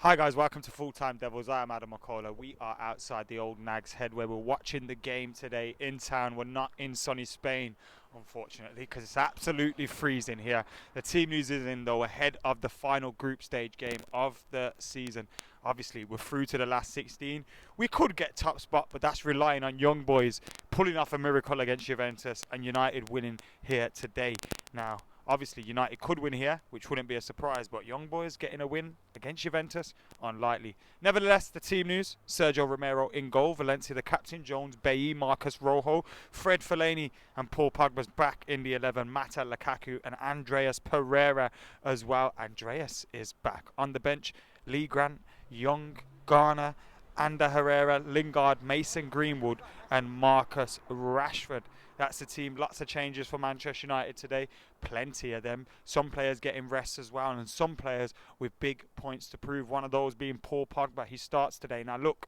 Hi guys, welcome to Full Time Devils. I am Adam McCullough. We are outside the old Nag's Head where we're watching the game today in town. We're not in sunny Spain, unfortunately, because it's absolutely freezing here. The team news is in though ahead of the final group stage game of the season. Obviously, we're through to the last 16. We could get top spot, but that's relying on young boys pulling off a miracle against Juventus and United winning here today. Now, obviously, United could win here, which wouldn't be a surprise, but young boys getting a win against Juventus, unlikely. Nevertheless, the team news: Sergio Romero in goal, Valencia the captain, Jones, Bailly, Marcus Rojo, Fred Fellaini and Paul Pogba's back in the 11, Mata, Lukaku and Andreas Pereira as well. Andreas is back on the bench. Lee Grant, Young, Garner, Ander Herrera, Lingard, Mason Greenwood and Marcus Rashford. That's the team. Lots of changes for Manchester United today. Plenty of them. Some players getting rest as well, and some players with big points to prove. One of those being Paul Pogba. He starts today. Now look,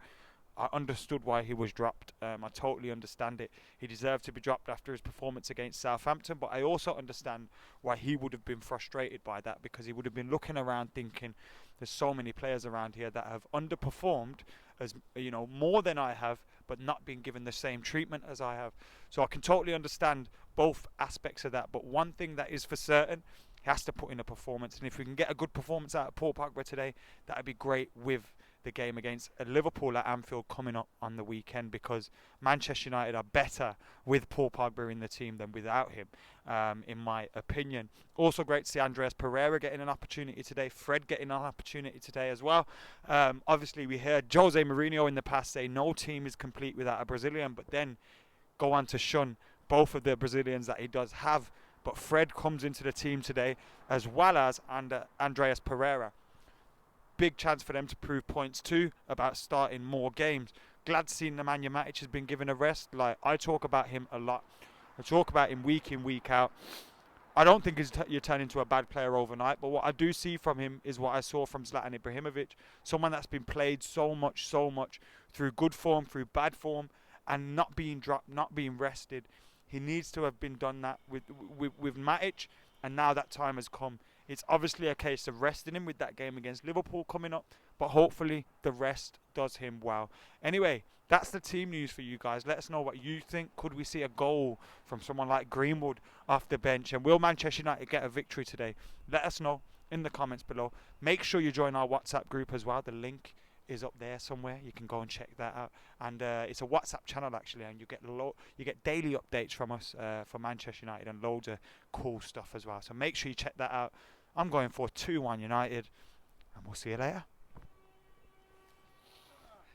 I understood why he was dropped. I totally understand it. He deserved to be dropped after his performance against Southampton, but I also understand why he would have been frustrated by that, because he would have been looking around thinking, there's so many players around here that have underperformed, as you know, more than I have, but not been given the same treatment as I have. So I can totally understand both aspects of that. But one thing that is for certain, he has to put in a performance, and if we can get a good performance out of Paul Pogba today, that would be great with the game against Liverpool at Anfield coming up on the weekend, because Manchester United are better with Paul Pogba in the team than without him, in my opinion. Also great to see Andreas Pereira getting an opportunity today, Fred getting an opportunity today as well. Obviously we heard Jose Mourinho in the past say no team is complete without a Brazilian, but then go on to shun both of the Brazilians that he does have. But Fred comes into the team today, as well as Andreas Pereira. Big chance for them to prove points too about starting more games. Glad seeing Nemanja Matic has been given a rest. Like, I talk about him a lot. I talk about him week in, week out. I don't think you turn into a bad player overnight, but what I do see from him is what I saw from Zlatan Ibrahimovic. Someone that's been played so much, through good form, through bad form, and not being dropped, not being rested. He needs to have been done that with Matic, and now that time has come. It's obviously a case of resting him with that game against Liverpool coming up, but hopefully the rest does him well. Anyway, that's the team news for you guys. Let us know what you think. Could we see a goal from someone like Greenwood off the bench? And will Manchester United get a victory today? Let us know in the comments below. Make sure you join our WhatsApp group as well. The link is up there somewhere. You can go and check that out. And it's a WhatsApp channel actually, and you get daily updates from us for Manchester United and loads of cool stuff as well. So make sure you check that out. I'm going for 2-1 United, and we'll see you later.